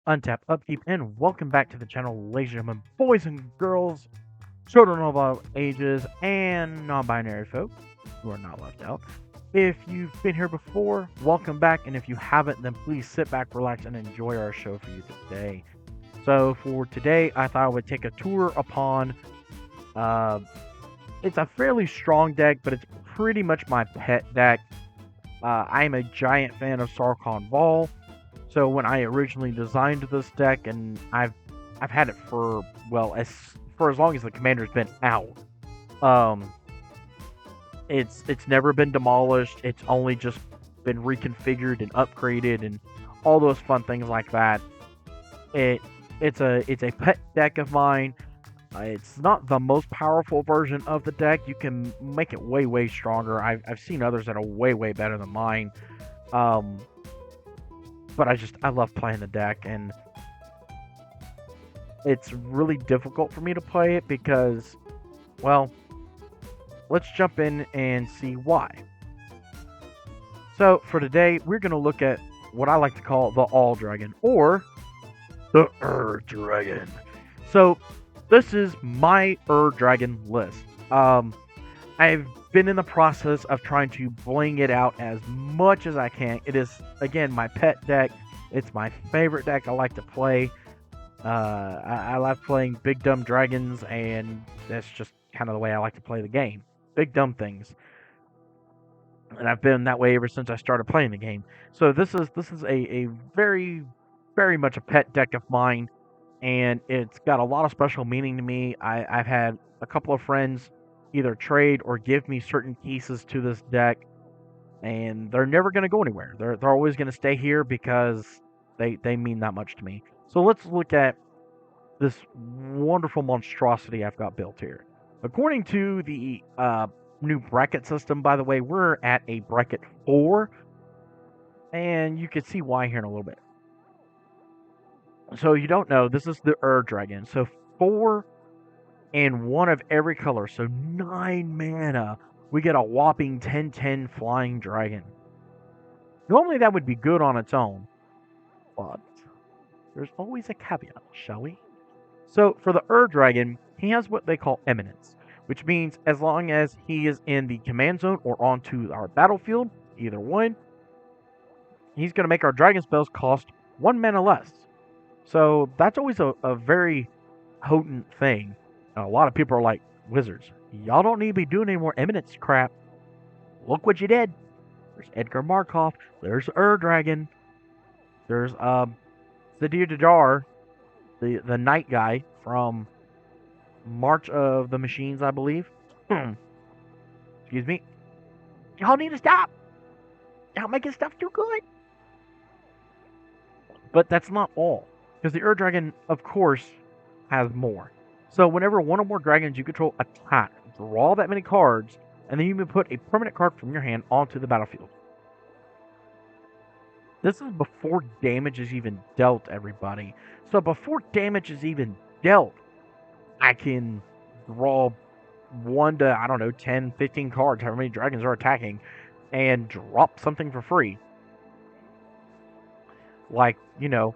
Untap Upkeep, and welcome back to the channel, ladies and gentlemen, boys and girls, children of all ages, and non-binary folk who are not left out. If you've been here before, welcome back, and if you haven't, then please sit back, relax, and enjoy our show for you today. So for today, I thought I would take a tour upon, it's a fairly strong deck, but it's pretty much my pet deck. I'm a giant fan of Sarkhan Vol. So when I originally designed this deck, and I've had it for as long as the commander's been out. It's never been demolished. It's only just been reconfigured and upgraded and all those fun things like that. It's a pet deck of mine. It's not the most powerful version of the deck. You can make it way stronger. I've seen others that are way better than mine. But I love playing the deck, and it's really difficult for me to play it because, well, let's jump in and see why. So for today, we're going to look at what I like to call the All Dragon, or the Dragon. So this is my Dragon list. I've been in the process of trying to bling it out as much as I can. It is, again, my pet deck. It's my favorite deck I like to play. I love playing big dumb dragons, and that's just kind of the way I like to play the game. Big dumb things. And I've been that way ever since I started playing the game. So this is a very much a pet deck of mine, and it's got a lot of special meaning to me. I've had a couple of friends either trade or give me certain pieces to this deck, and they're never going to go anywhere. They're always going to stay here because they mean that much to me. So let's look at this wonderful monstrosity I've got built here. According to the new bracket system, by the way, we're at a bracket 4, and you can see why here in a little bit. So you don't know, this is the Dragon. So 4 and 1 of every color, so 9 mana. We get a whopping 10/10 flying dragon. Normally that would be good on its own, but there's always a caveat, shall we? So for the Dragon, he has what they call Eminence, which means as long as he is in the command zone or onto our battlefield, either one, he's going to make our dragon spells cost 1 mana less. So that's always a very potent thing. And a lot of people are like, Wizards, y'all don't need to be doing any more Eminence crap. Look what you did. There's Edgar Markov. There's Dragon. There's Sadir Dajar, the knight guy from March of the Machines, I believe. Excuse me. Y'all need to stop. Y'all making stuff too good. But that's not all, because the Dragon, of course, has more. So whenever one or more dragons you control attack, draw that many cards, and then you can put a permanent card from your hand onto the battlefield. This is before damage is even dealt, everybody. So before damage is even dealt, I can draw 1 to, I don't know, 10, 15 cards, however many dragons are attacking, and drop something for free. Like, you know,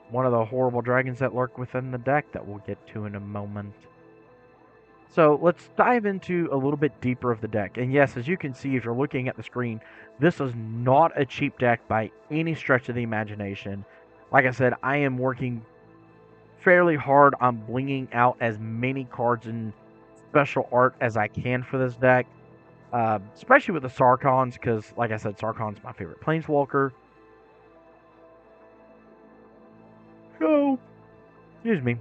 one of the horrible dragons that lurk within the deck that we'll get to in a moment. So let's dive into a little bit deeper of the deck. And yes, as you can see, if you're looking at the screen, this is not a cheap deck by any stretch of the imagination. Like I said, I am working fairly hard on blinging out as many cards and special art as I can for this deck. Especially with the Sarkhans, because like I said, Sarkhan's my favorite Planeswalker. So, excuse me.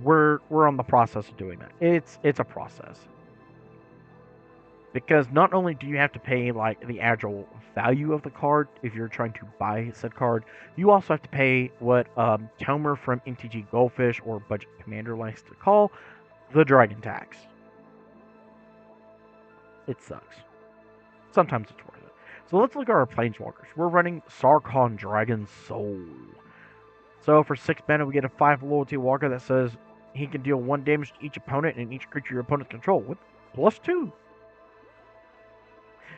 We're on the process of doing that. It's a process. Because not only do you have to pay like the actual value of the card if you're trying to buy said card, you also have to pay what Tomer from MTG Goldfish or Budget Commander likes to call the dragon tax. It sucks. Sometimes it's worth it. So let's look at our Planeswalkers. We're running Sarkhan Dragon Soul. So for 6 mana, we get a 5 loyalty walker that says he can deal 1 damage to each opponent and each creature your opponents control with +2.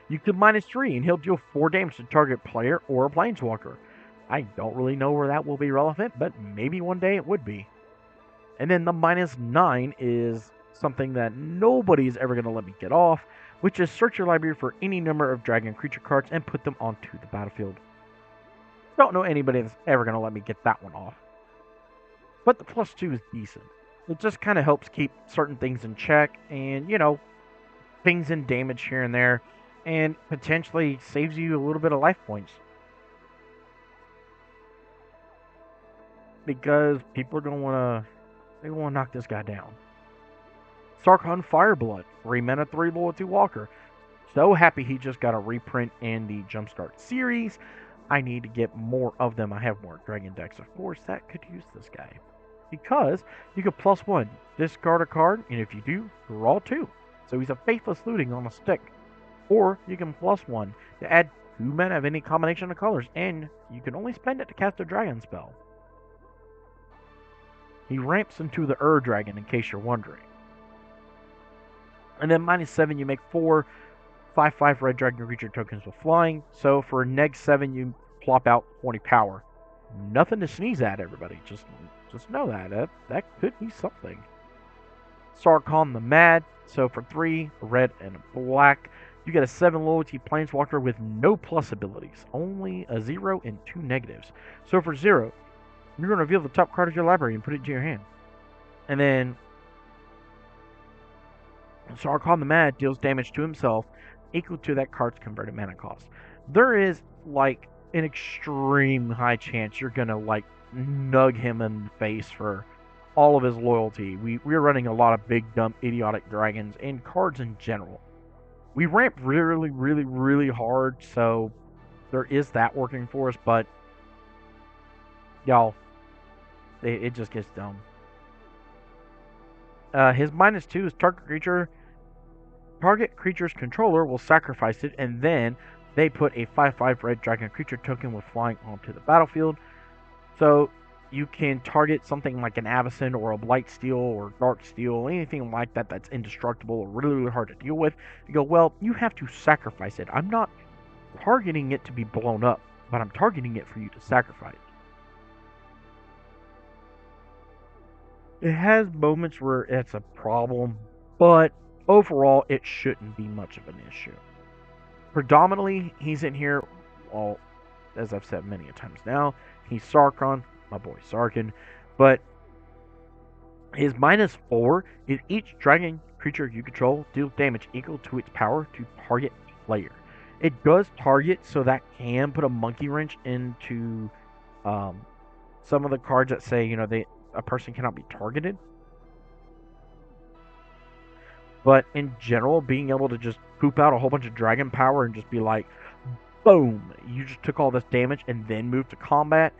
You can -3, and he'll deal 4 damage to target player or a planeswalker. I don't really know where that will be relevant, but maybe one day it would be. And then the -9 is something that nobody's ever going to let me get off, which is search your library for any number of dragon creature cards and put them onto the battlefield. Don't know anybody that's ever going to let me get that one off. But the +2 is decent. It just kind of helps keep certain things in check and, things in damage here and there, and potentially saves you a little bit of life points. Because people are going to want to knock this guy down. Sarkhan Fireblood, 3 mana, 3 loyalty walker. So happy he just got a reprint in the Jumpstart series. I need to get more of them. I have more dragon decks, of course, that could use this guy. Because you could +1, discard a card, and if you do, draw 2. So he's a Faithless Looting on a stick. Or you can +1 to add 2 mana of any combination of colors, and you can only spend it to cast a dragon spell. He ramps into the Dragon, in case you're wondering. And then -7, you make 4 5/5 red dragon creature tokens with flying. So for -7, you plop out 20 power. Nothing to sneeze at, everybody. Just know that could be something. Sarkhan the Mad. So for 3 red and black, you get a 7 loyalty planeswalker with no plus abilities, only a 0 and 2 negatives. So for 0, you're going to reveal the top card of your library and put it into your hand. And then Sarkhan the Mad deals damage to himself equal to that card's converted mana cost. There is like an extreme high chance you're going to like nug him in the face for all of his loyalty. We're running a lot of big, dumb, idiotic dragons and cards in general. We ramp really, really, really hard, so there is that working for us, but y'all, it just gets dumb. His -2 is target creature's controller will sacrifice it, and then they put a 5/5 red dragon creature token with flying onto the battlefield. So you can target something like an Avacyn or a Blightsteel or Darksteel, anything like that that's indestructible or really, really hard to deal with. You go, well, you have to sacrifice it. I'm not targeting it to be blown up, but I'm targeting it for you to sacrifice. It has moments where it's a problem, but overall, it shouldn't be much of an issue. Predominantly, he's in here, well, as I've said many a times now, he's Sarkhan, my boy Sarkhan, but his -4 is each dragon creature you control deals damage equal to its power to target player. It does target, so that can put a monkey wrench into some of the cards that say, a person cannot be targeted. But in general, being able to just poop out a whole bunch of dragon power and just be like, boom, you just took all this damage and then move to combat,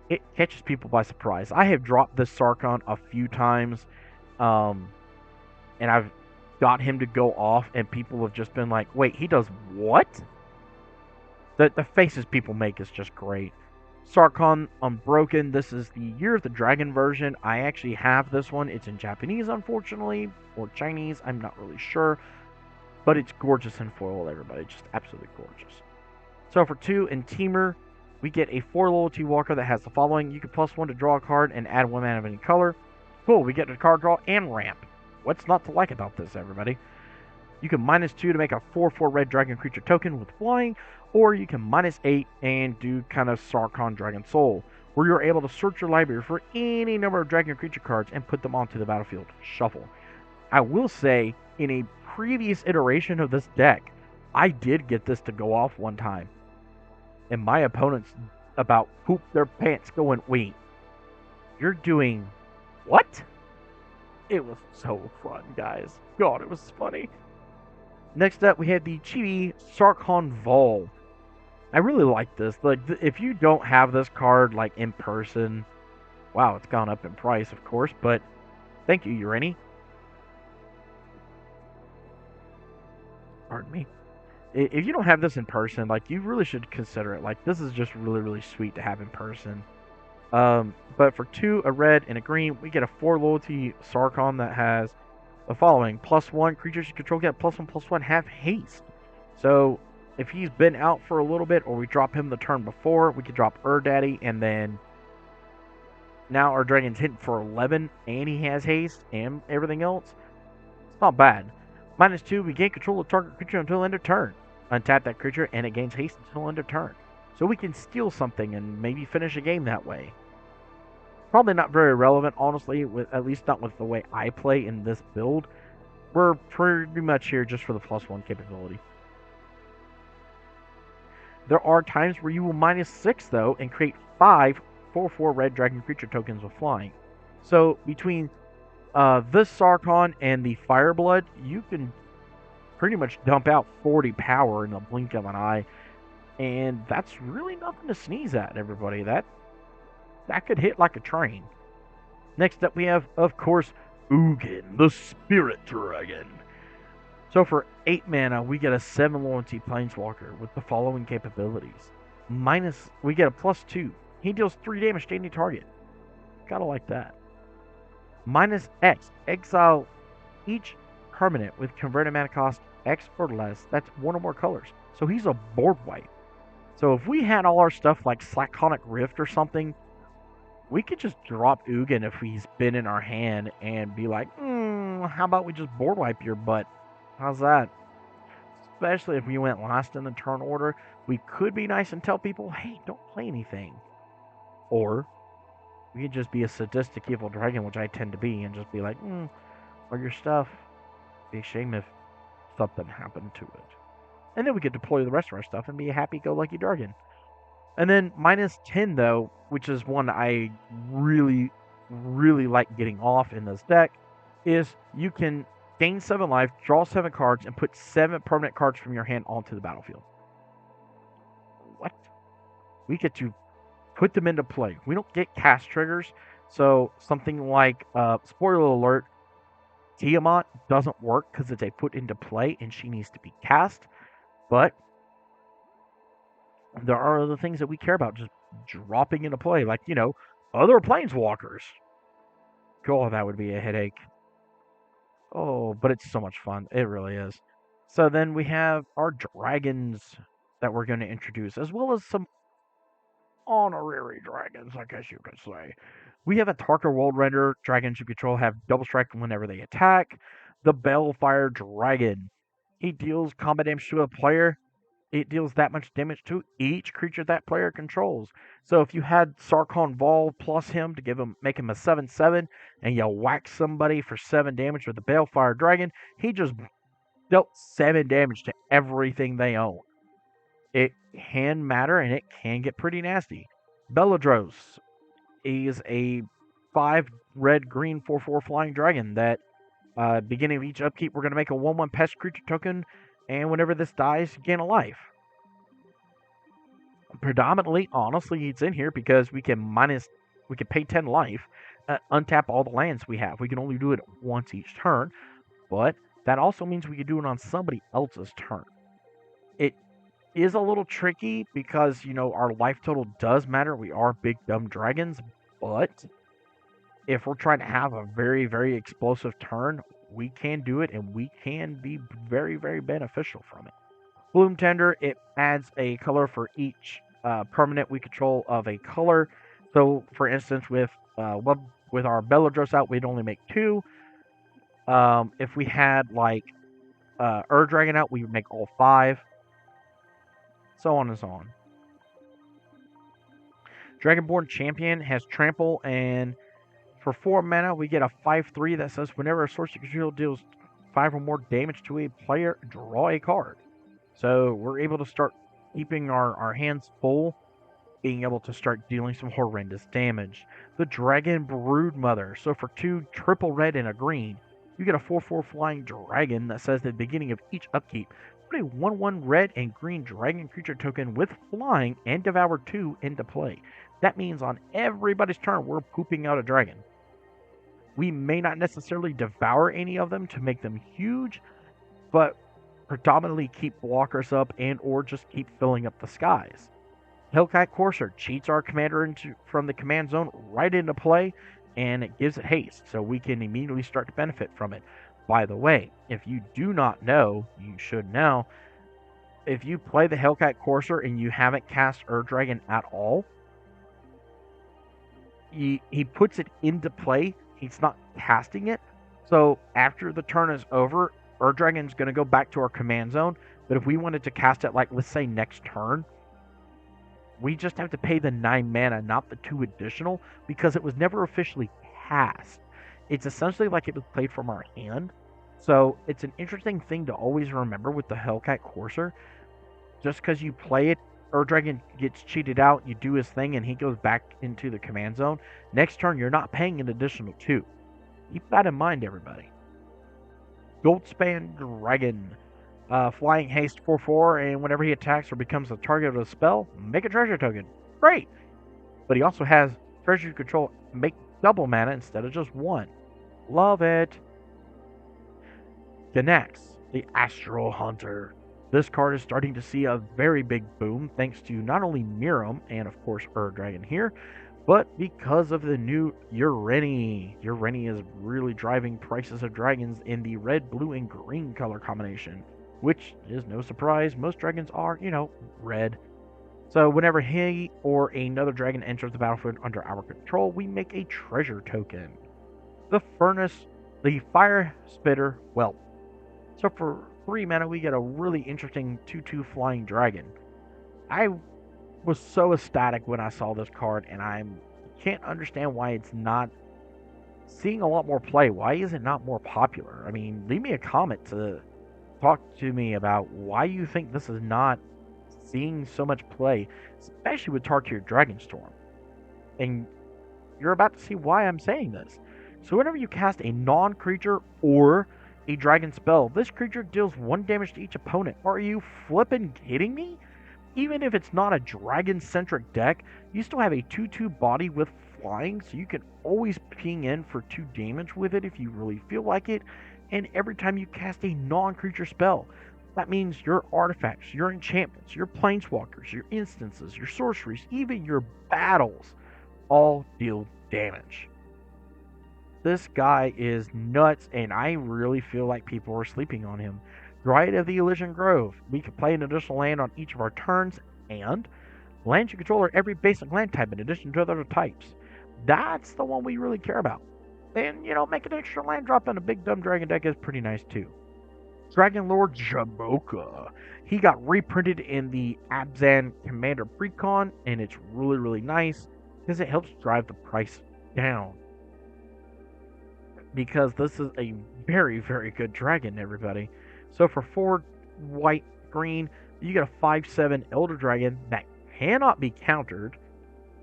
it catches people by surprise. I have dropped this Sarkhan a few times, and I've got him to go off, and people have just been like, wait, he does what? The faces people make is just great. Sarkhan Unbroken, this is the Year of the Dragon version. I actually have this one. It's in Japanese, unfortunately, or Chinese, I'm not really sure. But it's gorgeous in foil, everybody. Just absolutely gorgeous. So for 2 in Temur, we get a 4 loyalty walker that has the following. You can +1 to draw a card and add 1 mana of any color. Cool, we get a card draw and ramp. What's not to like about this, everybody? You can -2 to make a 4/4 red dragon creature token with flying, or you can -8 and do kind of Sarkhan Dragon Soul, where you're able to search your library for any number of dragon creature cards and put them onto the battlefield. Shuffle. I will say, in a previous iteration of this deck, I did get this to go off one time. And my opponents about pooped their pants going, wait, you're doing what? It was so fun, guys. God, it was funny. Next up, we have the Chibi Sarkhan Vol. I really like this. Like, if you don't have this card, like, in person, wow, it's gone up in price, of course, but thank you, Urini. Pardon me. If you don't have this in person, like, you really should consider it. Like, this is just really, really sweet to have in person. But for 2, a red and a green, we get a 4 loyalty Sarkhan that has the following. +1, creatures you control get +1/+1, have haste. So, if he's been out for a little bit, or we drop him the turn before, we could drop Daddy, and then now our dragon's hitting for 11, and he has haste and everything else. It's not bad. -2, we gain control of target creature until end of turn. Untap that creature, and it gains haste until end of turn. So we can steal something and maybe finish a game that way. Probably not very relevant, honestly, at least not with the way I play in this build. We're pretty much here just for the +1 capability. There are times where you will -6, though, and create 5 4/4 red dragon creature tokens with flying. So between this Sarkhan and the Fireblood, you can pretty much dump out 40 power in the blink of an eye, and that's really nothing to sneeze at, everybody. That could hit like a train. Next up, we have, of course, Ugin, the Spirit Dragon. So for 8 mana, we get a 7 loyalty Planeswalker with the following capabilities. We get a +2. He deals 3 damage to any target. Gotta like that. -X, exile each permanent with converted mana cost X or less. That's 1 or more colors. So he's a board wipe. So if we had all our stuff like Slaconic Rift or something, we could just drop Ugin if he's been in our hand and be like, how about we just board wipe your butt? How's that? Especially if we went last in the turn order, we could be nice and tell people, hey, don't play anything. Or we could just be a sadistic evil dragon, which I tend to be, and just be like, or your stuff. Be a shame if something happened to it. And then we could deploy the rest of our stuff and be a happy-go-lucky dragon. And then -10, though, which is one I really, really like getting off in this deck, is you can gain 7 life, draw 7 cards, and put 7 permanent cards from your hand onto the battlefield. What? We get to put them into play. We don't get cast triggers, so something like, spoiler alert, Tiamat doesn't work because it's a put into play and she needs to be cast, but there are other things that we care about just dropping into play, like, other Planeswalkers. God, that would be a headache. Oh, but it's so much fun. It really is. So then we have our dragons that we're going to introduce, as well as some honorary dragons, I guess you could say. We have a Tarkir Worldrender. Dragons you control have double strike whenever they attack. The Balefire Dragon. He deals combat damage to a player. It deals that much damage to each creature that player controls. So if you had Sarkhan Vol plus him to make him a 7/7, and you whack somebody for 7 damage with the Balefire Dragon, he just dealt 7 damage to everything they own. It can matter, and it can get pretty nasty. Beledros is a 5 red-green 4/4 flying dragon that, beginning of each upkeep, we're going to make a 1/1 pest creature token, and whenever this dies, you gain a life. Predominantly, honestly, it's in here because we can pay 10 life, untap all the lands we have. We can only do it once each turn, but that also means we can do it on somebody else's turn. It is a little tricky because, our life total does matter. We are big, dumb dragons, but if we're trying to have a very, very explosive turn, we can do it, and we can be very, very beneficial from it. Bloom Tender, it adds a color for each permanent we control of a color. So, for instance, with our Beledros out, we'd only make 2. If we had, like, Dragon out, we would make all 5. So on and so on. Dragonborn Champion has Trample, and for 4 mana, we get a 5/3 that says whenever a source you control deals 5 or more damage to a player, draw a card. So we're able to start keeping our hands full, being able to start dealing some horrendous damage. The Dragon Broodmother. So for 2 triple red and a green, you get a 4/4 flying dragon that says at the beginning of each upkeep, put a 1/1 red and green dragon creature token with flying and Devour 2 into play. That means on everybody's turn, we're pooping out a dragon. We may not necessarily devour any of them to make them huge, but predominantly keep blockers up and or just keep filling up the skies. Hellcat Courser cheats our commander from the command zone right into play, and it gives it haste, so we can immediately start to benefit from it. By the way, if you do not know, you should now, if you play the Hellcat Courser and you haven't cast Ur Dragon at all, he puts it into play. He's not casting it. So after the turn is over, Ur Dragon's going to go back to our command zone. But if we wanted to cast it, like, let's say next turn, we just have to pay the 9 mana, not the 2 additional, because it was never officially cast. It's essentially like it was played from our hand. So it's an interesting thing to always remember with the Hellcat Courser. Just because you play it, Ur Dragon gets cheated out, you do his thing, and he goes back into the command zone. Next turn, you're not paying an additional 2. Keep that in mind, everybody. Goldspan Dragon. Flying haste 4/4, and whenever he attacks or becomes the target of a spell, make a treasure token. Great! But he also has treasure control, make double mana instead of just 1. Love it! Ganax, the Astral Hunter. This card is starting to see a very big boom thanks to not only Miirym and of course Ur Dragon here, but because of the new Ureni. Ureni is really driving prices of dragons in the red, blue, and green color combination, which is no surprise. Most dragons are, red. So whenever he or another dragon enters the battlefield under our control, we make a treasure token. The Furnace, the Fire Spitter Whelp. So for 3 mana, we get a really interesting 2/2 flying dragon. I was so ecstatic when I saw this card, and I can't understand why it's not seeing a lot more play. Why is it not more popular? I mean, leave me a comment to talk to me about why you think this is not seeing so much play, especially with Tarkir Dragonstorm. And you're about to see why I'm saying this. So whenever you cast a non-creature or a dragon spell, this creature deals 1 damage to each opponent. Are you flippin' kidding me? Even if it's not a dragon-centric deck, you still have a 2/2 body with flying, so you can always ping in for 2 damage with it if you really feel like it. And every time you cast a non-creature spell, that means your artifacts, your enchantments, your planeswalkers, your instances, your sorceries, even your battles, all deal damage. This guy is nuts, and I really feel like people are sleeping on him. Dryad of the Elysian Grove. We can play an additional land on each of our turns, and lands you control are every basic land type in addition to other types. That's the one we really care about. And, make an extra land drop in a big dumb dragon deck is pretty nice too. Dragon Lord Jamoka. He got reprinted in the Abzan Commander Precon, and it's really, really nice because it helps drive the price down. Because this is a very, very good dragon, everybody. So for 4 white, green, you get a 5/7 Elder Dragon that cannot be countered,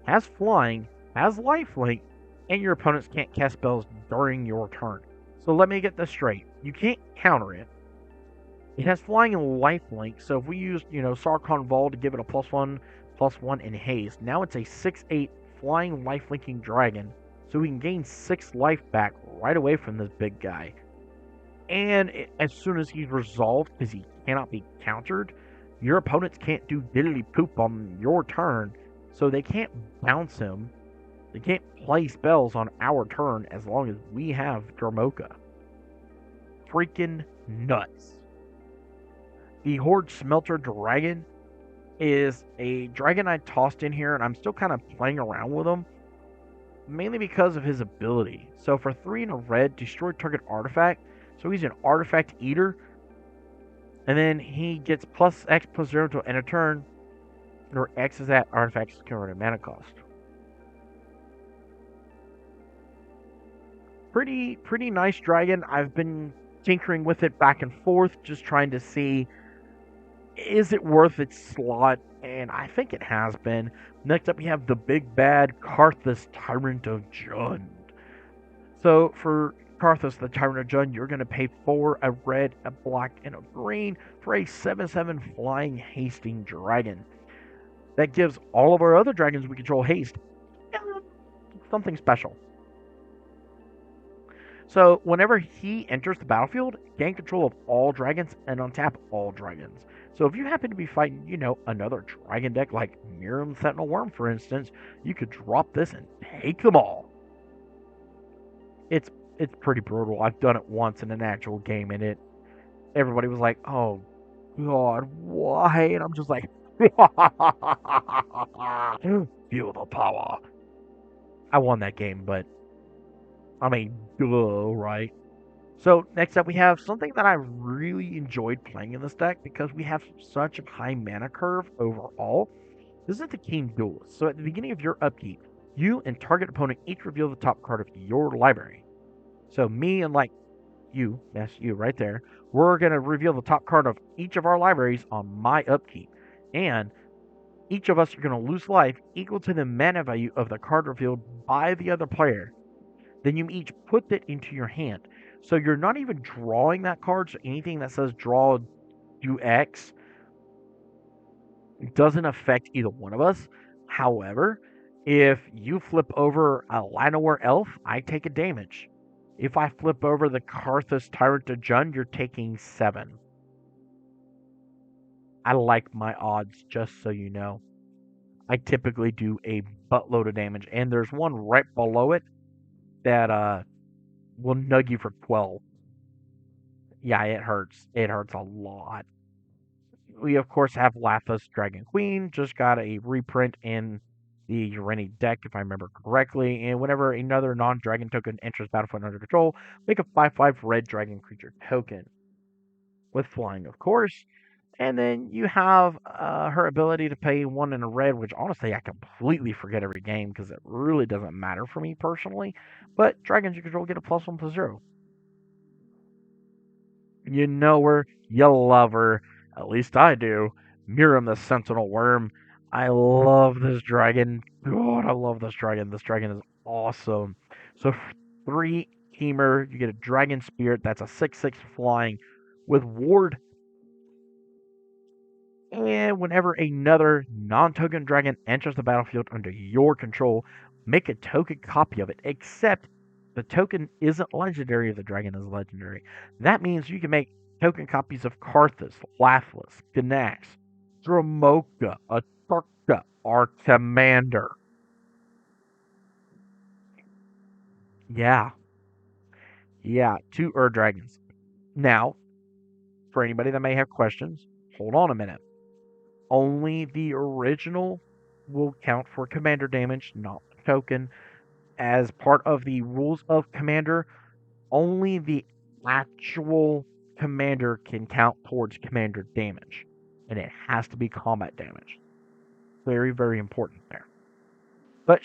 has flying, has lifelink, and your opponents can't cast spells during your turn. So let me get this straight. You can't counter it. It has flying and lifelink, so if we use, Sarkhan Vol to give it a +1/+1 in haste, now it's a 6/8 flying lifelinking dragon, so we can gain 6 life back right away from this big guy. And as soon as he's resolved, because he cannot be countered, your opponents can't do diddly poop on your turn, so they can't bounce him. They can't play spells on our turn as long as we have Jamoka. Freaking nuts. The Horde Smelter Dragon is a dragon I tossed in here, and I'm still kind of playing around with him, mainly because of his ability. So for 3 and a red, destroy target artifact. So he's an artifact eater, and then he gets +X/+0 to end a turn, where X is that artifact's current mana cost. Pretty nice dragon. I've been tinkering with it back and forth, just trying to see, is it worth its slot? And I think it has been. Next up, we have the big bad Karthus, Tyrant of Jund. So for Karthus, the Tyrant of Jund, you're going to pay 4, a red, a black, and a green for a 7/7 flying hasting dragon. That gives all of our other dragons we control haste. Something special. So whenever he enters the battlefield, gain control of all dragons and untap all dragons. So if you happen to be fighting, another dragon deck like Miirym Sentinel Worm, for instance, you could drop this and take them all. It's pretty brutal. I've done it once in an actual game, and everybody was like, "Oh, God, why? And I'm just like, feel the power. I won that game, but I mean, duh, right? So next up, we have something that I really enjoyed playing in this deck because we have such a high mana curve overall. This is the King Duelist. So at the beginning of your upkeep, you and target opponent each reveal the top card of your library. So me and like you, yes, you right there, we're going to reveal the top card of each of our libraries on my upkeep. And each of us are going to lose life equal to the mana value of the card revealed by the other player. Then you each put that into your hand. So you're not even drawing that card, so anything that says draw, do X doesn't affect either one of us. However, if you flip over a Llanowar Elf, I take a damage. If I flip over the Karthus Tyrant to Jund, you're taking 7. I like my odds, just so you know. I typically do a buttload of damage, and there's one right below it that will nug you for 12. Yeah, it hurts. It hurts a lot. We, of course, have Lathas Dragon Queen. Just got a reprint in the Ureni deck, if I remember correctly. And whenever another non-dragon token enters battlefield under control, make a 5/5 red dragon creature token. With flying, of course. And then you have her ability to pay 1 in a red, which honestly I completely forget every game because it really doesn't matter for me personally. But dragons you control get a +1/+0. You know her, you love her, at least I do. Miram the Sentinel Worm. I love this dragon. God, I love this dragon. This dragon is awesome. So, 3 Temur, you get a Dragon Spirit. That's a 6/6 flying with Ward. And whenever another non token dragon enters the battlefield under your control, make a token copy of it, except the token isn't legendary if the dragon is legendary. That means you can make token copies of Karthus, Lathlas, Ganax, Dromoka, Atarka, our commander. Yeah, yeah, 2 Dragons. Now, for anybody that may have questions, hold on a minute. Only the original will count for commander damage, not the token. As part of the rules of commander, only the actual commander can count towards commander damage. And it has to be combat damage. Very, very important there. But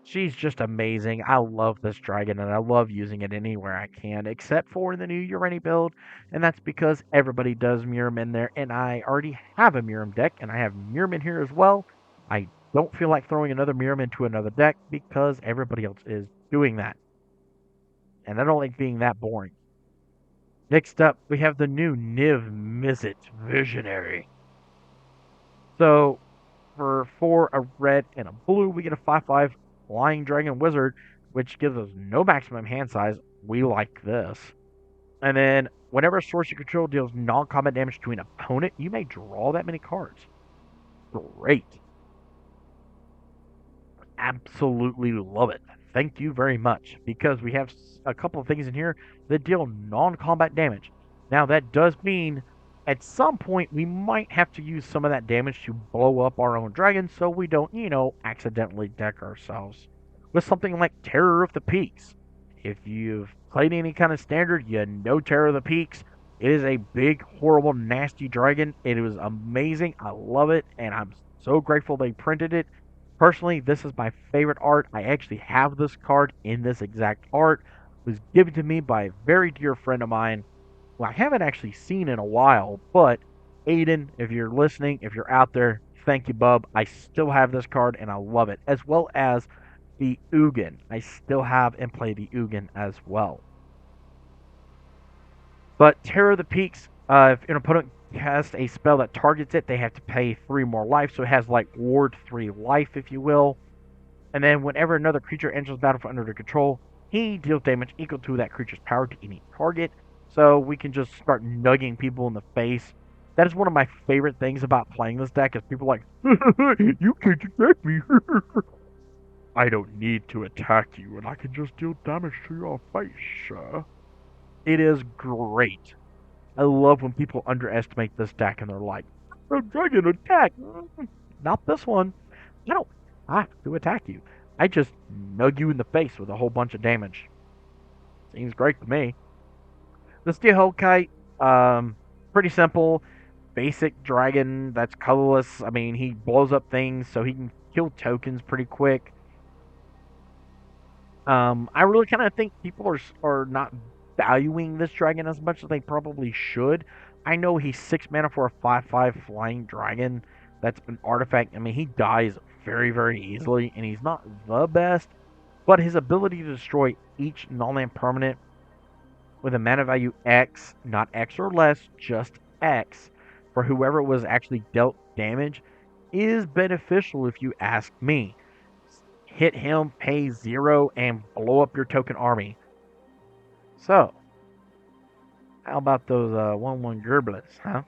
she's just amazing. I love this dragon and I love using it anywhere I can, except for the new Ureni build. And that's because everybody does Miram in there. And I already have a Miram deck and I have Miram in here as well. I don't feel like throwing another Miram into another deck because everybody else is doing that. And I don't like being that boring. Next up, we have the new Niv Mizzet Visionary. So, for a red and a blue, we get a 5/5 Flying Dragon Wizard, which gives us no maximum hand size. We like this. And then, whenever a source you control deals non-combat damage to an opponent, you may draw that many cards. Great. Absolutely love it. Thank you very much. Because we have a couple of things in here that deal non-combat damage. Now, that does mean at some point we might have to use some of that damage to blow up our own dragon so we don't, accidentally deck ourselves with something like Terror of the Peaks. If you've played any kind of standard, you know Terror of the Peaks. It is a big, horrible, nasty dragon. It was amazing. I love it, and I'm so grateful they printed it. Personally, this is my favorite art. I actually have this card in this exact art. It was given to me by a very dear friend of mine who I haven't actually seen in a while. But Aiden, if you're listening, if you're out there, thank you, bub. I still have this card and I love it. As well as the Ugin. I still have and play the Ugin as well. But Terror of the Peaks, if an opponent casts a spell that targets it, they have to pay 3 more life. So it has like Ward 3 life, if you will. And then whenever another creature enters the battlefield under their control, he deals damage equal to that creature's power to any target. So we can just start nugging people in the face. That is one of my favorite things about playing this deck is people are like, you can't attack me. I don't need to attack you, and I can just deal damage to your face, sir. It is great. I love when people underestimate this deck and they're like, "Oh, dragon attack!" Not this one. I don't have to attack you. I just nug you in the face with a whole bunch of damage. Seems great to me. The Steel Hellkite, pretty simple. Basic dragon that's colorless. I mean, he blows up things, so he can kill tokens pretty quick. I really kind of think people are not valuing this dragon as much as they probably should. I know he's 6 mana for a 5/5 flying dragon. That's an artifact. I mean, he dies very, very easily, and he's not the best. But his ability to destroy each non-land permanent with a mana value X, not X or less, just X, for whoever was actually dealt damage, is beneficial if you ask me. Hit him, pay 0, and blow up your token army. So, how about those 1/1 Gerblets, huh?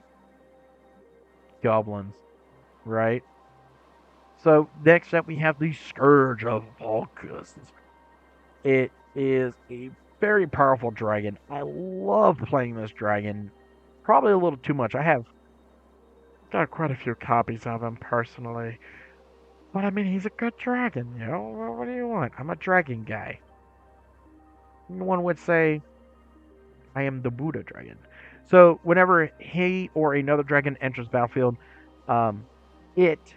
Goblins, right? So, next up we have the Scourge of Volkus. It is a very powerful dragon. I love playing this dragon. Probably a little too much. I have got quite a few copies of him personally. But I mean, he's a good dragon, you know? What do you want? I'm a dragon guy. One would say I am the Buddha dragon. So whenever he or another dragon enters battlefield, um, it,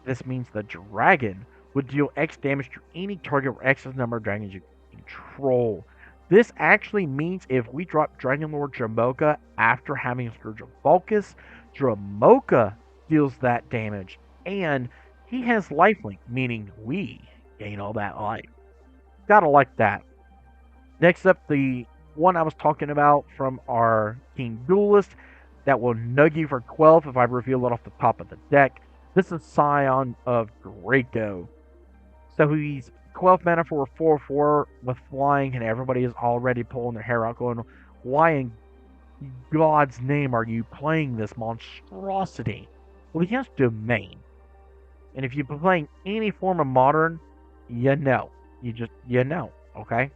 this means the dragon, would deal X damage to any target or X number of dragons you control. This actually means if we drop Dragon Lord Dramoka after having Scourge of Vulcus, Dramoka deals that damage. And he has lifelink, meaning we gain all that life. Gotta like that. Next up, the one I was talking about from our King Duelist that will nug you for 12 if I reveal it off the top of the deck. This is Scion of Draco. So he's 12 mana for a 4/4 with flying, and everybody is already pulling their hair out, going, "Why in God's name are you playing this monstrosity?" Well, he has domain. And if you've been playing any form of modern, you know. You know, okay?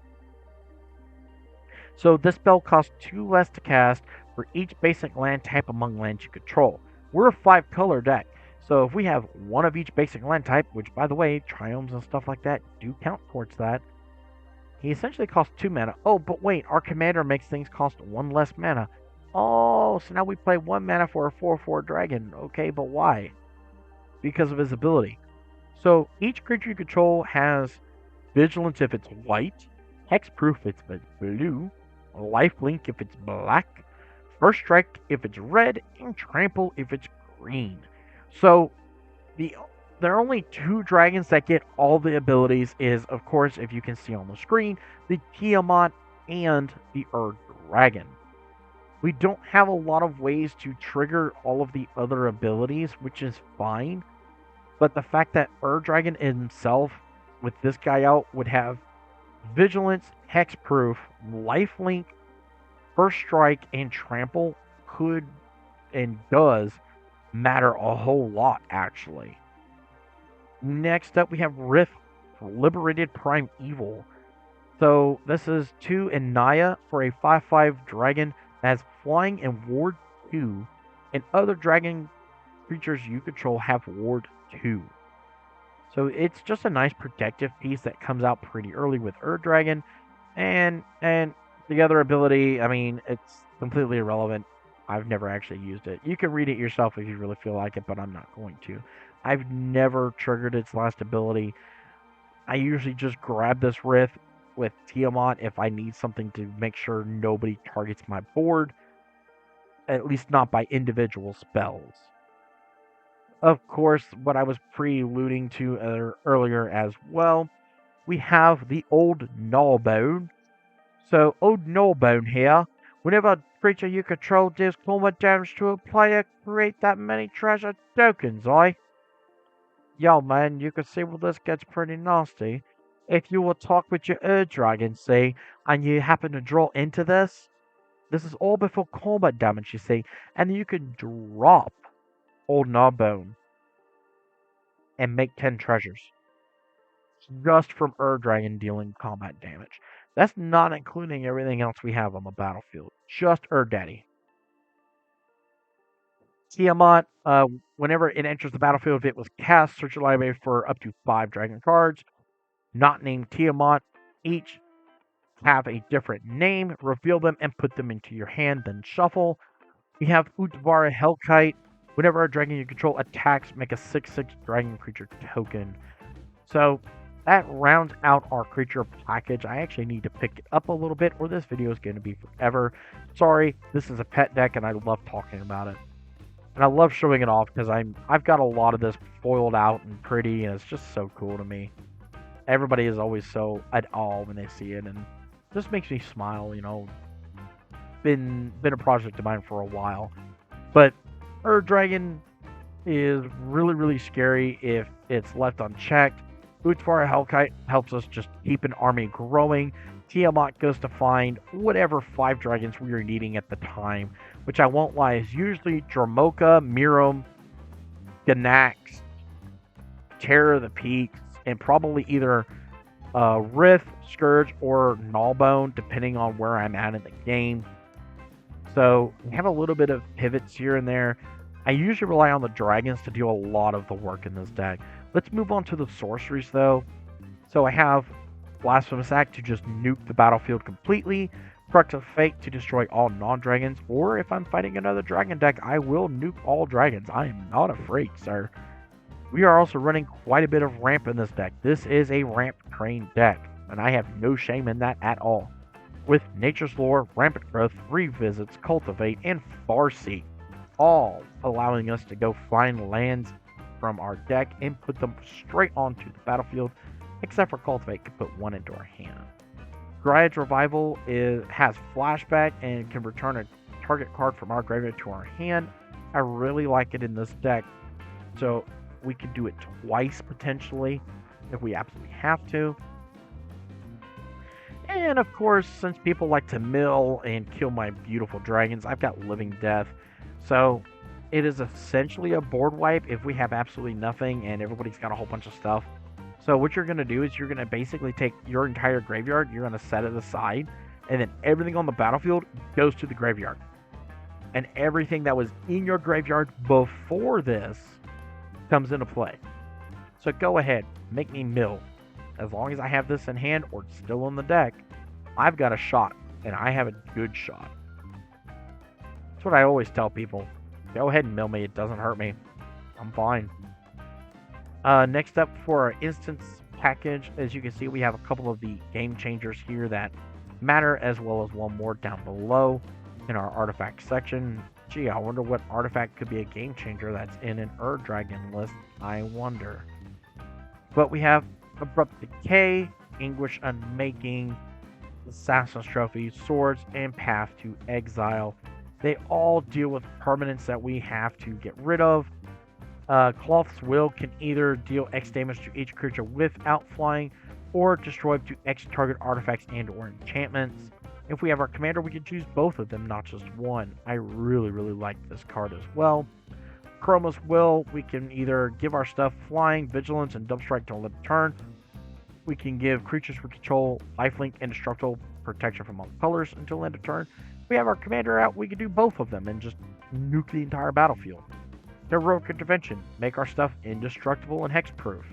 So this spell costs 2 less to cast for each basic land type among lands you control. We're a 5-color deck, so if we have one of each basic land type, which by the way, triomes and stuff like that do count towards that, he essentially costs 2 mana. Oh, but wait, our commander makes things cost 1 less mana. Oh, so now we play 1 mana for a 4/4 dragon. Okay, but why? Because of his ability. So each creature you control has vigilance if it's white, hexproof if it's blue, lifelink if it's black, first strike if it's red, and trample if it's green. So there are only 2 dragons that get all the abilities is, of course, if you can see on the screen, the Tiamat and the Dragon. We don't have a lot of ways to trigger all of the other abilities, which is fine. But the fact that Dragon himself, with this guy out, would have Vigilance, Hexproof, Lifelink, First Strike, and Trample could and does matter a whole lot, actually. Next up, we have Rift, Liberated Prime Evil. So this is 2 and Naya for a 5/5 dragon that has flying and ward 2, and other dragon creatures you control have ward 2. So it's just a nice protective piece that comes out pretty early with Dragon, and the other ability, I mean, it's completely irrelevant. I've never actually used it. You can read it yourself if you really feel like it, but I'm not going to. I've never triggered its last ability. I usually just grab this Rift with Tiamat if I need something to make sure nobody targets my board, at least not by individual spells. Of course, what I was preluding to earlier as well, we have the Old Gnawbone. So, Old Gnawbone here. Whenever a creature you control deals combat damage to a player, create that many treasure tokens, Yo, man, you can see where this gets pretty nasty. If you will talk with your Dragon, see, and you happen to draw into this is all before combat damage, you see, and you can drop Old Gnawbone and make 10 treasures just from Dragon dealing combat damage. That's not including everything else we have on the battlefield. Just Daddy. Tiamat, whenever it enters the battlefield, if it was cast, search your library for up to 5 dragon cards, not named Tiamat. Each have a different name, reveal them, and put them into your hand, then shuffle. We have Utvara Hellkite. Whenever a dragon you control attacks, make a 6/6 dragon creature token. So that rounds out our creature package. I actually need to pick it up a little bit, or this video is going to be forever. Sorry, this is a pet deck, and I love talking about it. And I love showing it off because I've got a lot of this foiled out and pretty, and it's just so cool to me. Everybody is always so at awe when they see it, and it just makes me smile. Been a project of mine for a while, but Ur Dragon is really scary if it's left unchecked. Utvara Hellkite helps us just keep an army growing. Tiamat goes to find whatever 5 dragons we are needing at the time, which I won't lie is usually Dromoka, Miram, Ganax, Terror of the Peaks, and probably either Rift, Scourge, or Gnawbone, depending on where I'm at in the game. So we have a little bit of pivots here and there. I usually rely on the dragons to do a lot of the work in this deck. Let's move on to the sorceries though. So I have Blasphemous Act to just nuke the battlefield completely, Crux of Fate to destroy all non-dragons, or if I'm fighting another dragon deck, I will nuke all dragons. I am not afraid, sir. We are also running quite a bit of ramp in this deck. This is a ramp train deck, and I have no shame in that at all. With Nature's Lore, Rampant Growth, Revisits, Cultivate, and Farseek, all allowing us to go find lands from our deck and put them straight onto the battlefield, except for Cultivate can put 1 into our hand. Dryad's Revival has Flashback and can return a target card from our graveyard to our hand. I really like it in this deck, so we could do it twice potentially if we absolutely have to. And of course, since people like to mill and kill my beautiful dragons, I've got Living Death. So it is essentially a board wipe if we have absolutely nothing and everybody's got a whole bunch of stuff. So what you're going to do is you're going to basically take your entire graveyard, you're going to set it aside, and then everything on the battlefield goes to the graveyard. And everything that was in your graveyard before this comes into play. So go ahead, make me mill. As long as I have this in hand or it's still on the deck, I've got a shot, and I have a good shot. That's what I always tell people. Go ahead and mill me, it doesn't hurt me. I'm fine. Next up for our instance package, as you can see, we have a couple of the game changers here that matter, as well as one more down below in our artifact section. Gee, I wonder what artifact could be a game changer that's in an Ur Dragon list. I wonder. But we have Abrupt Decay, Anguish Unmaking, Assassin's Trophy, Swords, and Path to Exile. They all deal with permanents that we have to get rid of. Cloth's Will can either deal X damage to each creature without flying, or destroy up to X target artifacts and or enchantments. If we have our commander, we can choose both of them, not just one. I really like this card as well. Chroma's Will, we can either give our stuff flying, vigilance, and double strike till end of turn. We can give creatures we control lifelink, indestructible, protection from all colors until end of turn. If we have our commander out, we can do both of them and just nuke the entire battlefield. Heroic Intervention, make our stuff indestructible and hexproof.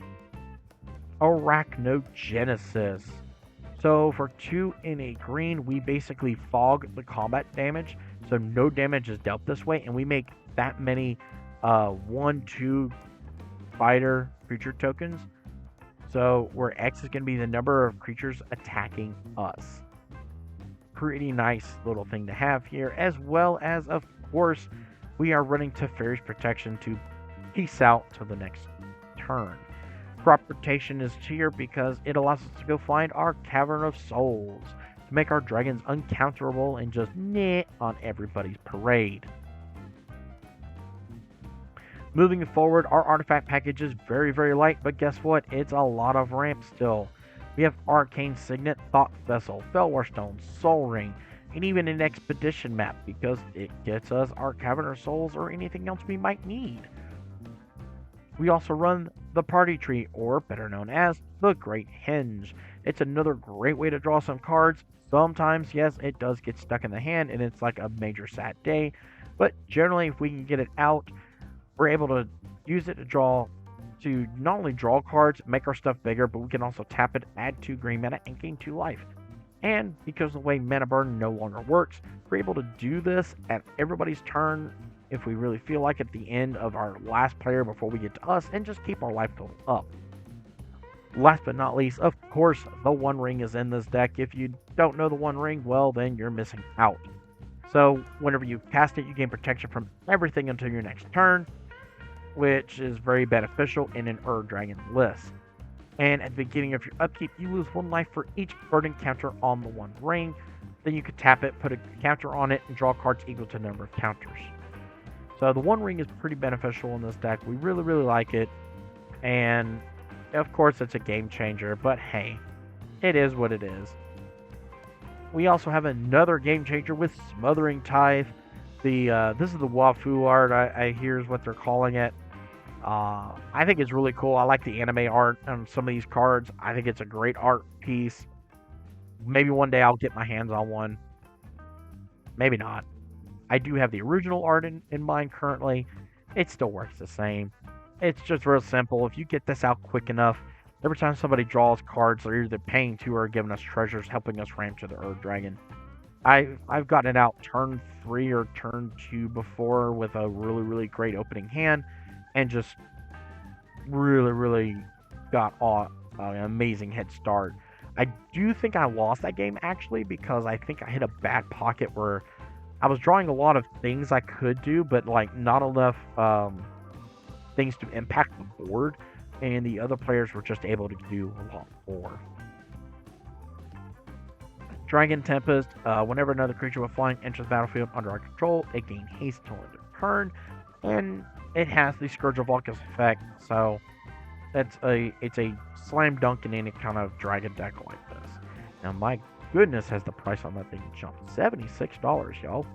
Arachnogenesis. So for 2 in a green, we basically fog the combat damage, so no damage is dealt this way, and we make that many 1/2 fighter creature tokens. So where X is going to be the number of creatures attacking us. Pretty nice little thing to have here, as well as, of course, we are running Teferi's Protection to peace out till the next turn. Crop Rotation is here because it allows us to go find our Cavern of Souls to make our dragons uncounterable and just on everybody's parade. Moving forward, our artifact package is very light, but guess what? It's a lot of ramp still. We have Arcane Signet, Thought Vessel, Fellwar Stone, Soul Ring, and even an Expedition map because it gets us our Cavern of Souls or anything else we might need. We also run the Party Tree, or better known as the Great Henge. It's another great way to draw some cards. Sometimes, yes, it does get stuck in the hand and it's like a major sad day, But generally, if we can get it out, we're able to use it to not only draw cards, make our stuff bigger, but we can also tap it, add 2 green mana, and gain 2 life. And because of the way Mana Burn no longer works, we're able to do this at everybody's turn if we really feel like at the end of our last player before we get to us, and just keep our life total up. Last but not least, of course, the One Ring is in this deck. If you don't know the One Ring, well, then you're missing out. So whenever you cast it, you gain protection from everything until your next turn, which is very beneficial in an Dragon list. And at the beginning of your upkeep, you lose 1 life for each burden counter on the One Ring. Then you could tap it, put a counter on it, and draw cards equal to the number of counters. So the One Ring is pretty beneficial in this deck. We really, really like it. And of course, it's a game changer, but hey, it is what it is. We also have another game changer with Smothering Tithe. This is the Wafu art, I hear is what they're calling it. I think it's really cool. I like the anime art on some of these cards. I think it's a great art piece. Maybe one day I'll get my hands on one. Maybe not. I do have the original art in mind currently. It still works the same. It's just real simple. If you get this out quick enough, every time somebody draws cards, they're either paying 2 or giving us treasures, helping us ramp to the Ur Dragon. I've gotten it out turn 3 or turn 2 before with a really, really great opening hand, and just really, really got an amazing head start. I do think I lost that game, actually, because I think I hit a bad pocket where I was drawing a lot of things I could do, but like not enough things to impact the board, and the other players were just able to do a lot more. Dragon Tempest, whenever another creature with flying enters the battlefield under our control, it gains haste until end of turn, and it has the Scourge of Vulcan effect, so it's a slam dunk in any kind of dragon deck like this. Now, my goodness, has the price on that thing jumped. $76, y'all.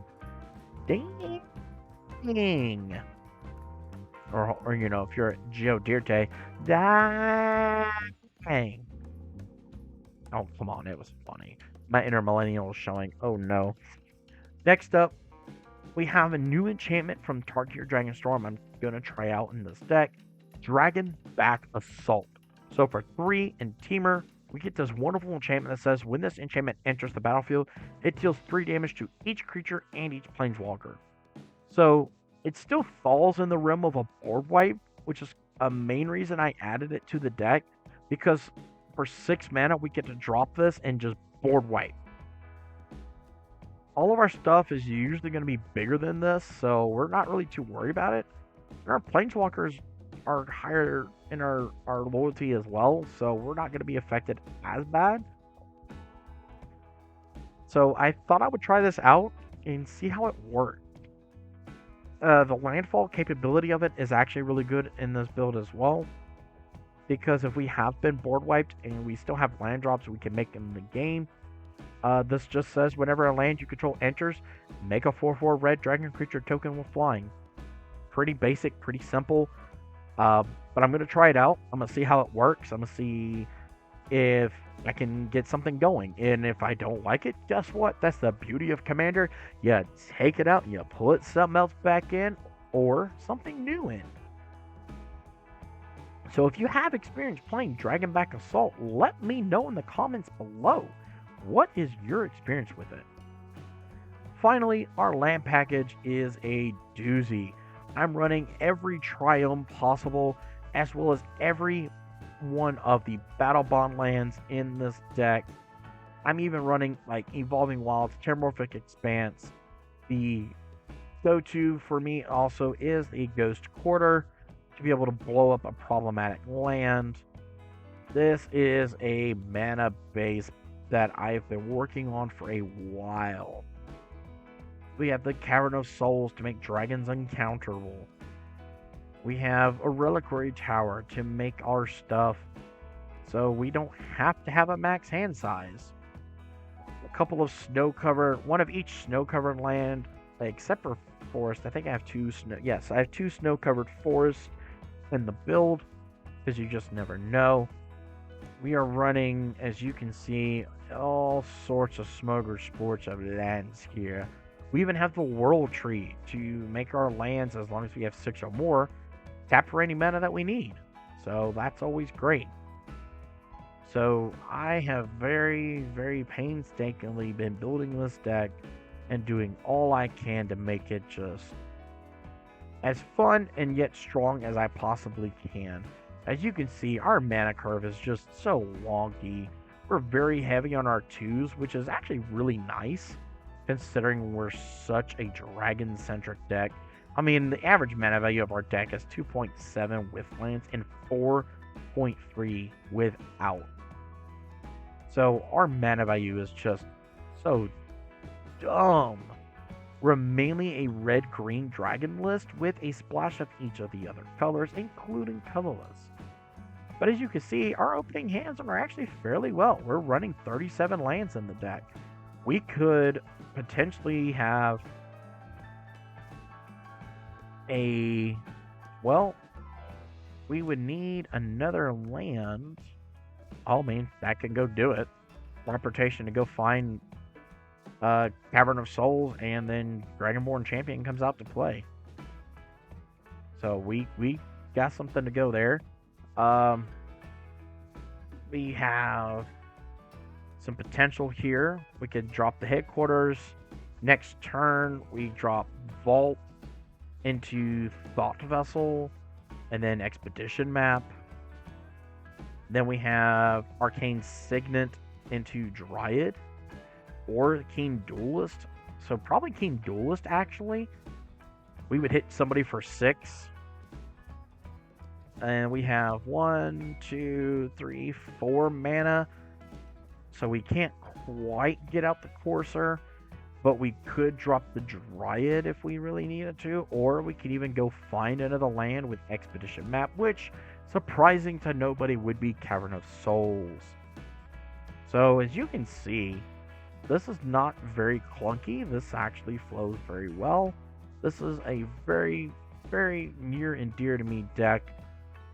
Dang. Or you know, if you're at Geo Dirte, dang. Oh, come on, it was funny. My inner millennial is showing. Oh, no. Next up, we have a new enchantment from Tarkir Dragonstorm I'm going to try out in this deck. Dragon Back Assault. So for 3 and Temur, we get this wonderful enchantment that says, when this enchantment enters the battlefield, it deals 3 damage to each creature and each planeswalker. So it still falls in the realm of a board wipe, which is a main reason I added it to the deck, because for 6 mana, we get to drop this and just board wipe. All of our stuff is usually going to be bigger than this, so we're not really too worried about it. Our planeswalkers are higher in our loyalty as well, so we're not going to be affected as bad. So I thought I would try this out and see how it works. The landfall capability of it is actually really good in this build as well, because if we have been board wiped and we still have land drops we can make in the game, this just says whenever a land you control enters, make a 4/4 red dragon creature token with flying. Pretty basic, pretty simple, but I'm going to try it out. I'm going to see how it works. I'm going to see if I can get something going, and if I don't like it, guess what? That's the beauty of Commander. You take it out and you put something else back in, or something new in. So if you have experience playing Dragonback Assault, let me know in the comments below. What is your experience with it? Finally, our land package is a doozy. I'm running every Triome possible, as well as every one of the Battle Bond lands in this deck. I'm even running like Evolving Wilds, Terramorphic Expanse. The go-to for me also is a Ghost Quarter to be able to blow up a problematic land. This is a mana base that I've been working on for a while. We have the Cavern of Souls to make dragons uncounterable. We have a Reliquary Tower to make our stuff so we don't have to have a max hand size. A couple of snow-covered, one of each snow-covered land, except for forest. I think I have 2 snow. Yes, I have 2 snow-covered forests in the build, because you just never know. We are running, as you can see, all sorts of Smoker Sports of lands here. We even have the World Tree to make our lands, as long as we have 6 or more, tap for any mana that we need. So that's always great. So I have very, very painstakingly been building this deck and doing all I can to make it just as fun and yet strong as I possibly can. As you can see, our mana curve is just so wonky. We're very heavy on our 2s, which is actually really nice, considering we're such a dragon-centric deck. I mean, the average mana value of our deck is 2.7 with lands and 4.3 without. So our mana value is just so dumb. We're mainly a red-green dragon list with a splash of each of the other colors, including colorless. But as you can see, our opening hands are actually fairly well. We're running 37 lands in the deck. We could potentially have well, we would need another land. Oh man, that can go do it. Reputation to go find Cavern of Souls, and then Dragonborn Champion comes out to play. So we got something to go there. We have some potential here. We could drop the headquarters. Next turn, we drop Vault into Thought Vessel, and then Expedition Map. Then we have Arcane Signet into Dryad, or Keen Duelist. So probably Keen Duelist, actually. We would hit somebody for 6. And we have 1, 2, 3, 4 mana. So we can't quite get out the Courser, but we could drop the Dryad if we really needed to, or we could even go find another land with Expedition Map, which, surprising to nobody, would be Cavern of Souls. So as you can see, this is not very clunky. This actually flows very well. This is a very, very near and dear to me deck.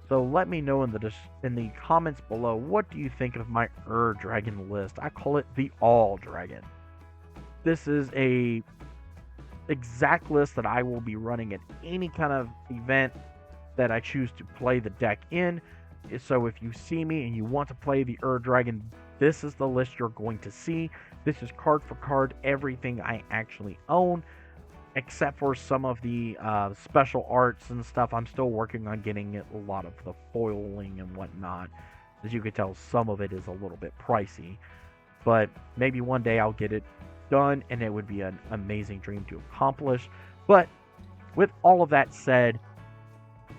So let me know in the comments below, what do you think of my Dragon list? I call it the All Dragon. This is a exact list that I will be running at any kind of event that I choose to play the deck in. So if you see me and you want to play the Dragon, this is the list you're going to see. This is card for card everything I actually own, except for some of the special arts and stuff. I'm still working on getting a lot of the foiling and whatnot. As you can tell, some of it is a little bit pricey, but maybe one day I'll get it done, and it would be an amazing dream to accomplish. But with all of that said,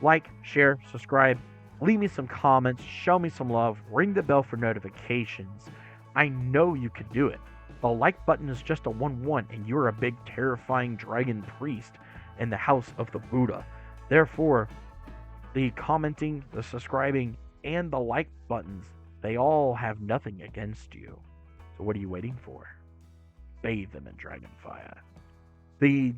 like, share, subscribe, leave me some comments, show me some love, ring the bell for notifications. I know you could do it. The like button is just a 1-1, and you're a big, terrifying dragon priest in the house of the Buddha. Therefore, the commenting, the subscribing, and the like buttons, they all have nothing against you. So what are you waiting for? Bathe them in dragon fire. The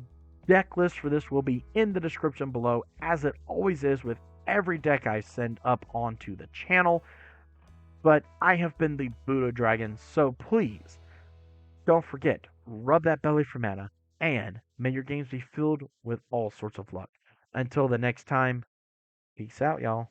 deck list for this will be in the description below, as it always is with every deck I send up onto the channel. But I have been the Buddha Dragon, so please, don't forget, rub that belly for mana, and may your games be filled with all sorts of luck. Until the next time, peace out, y'all.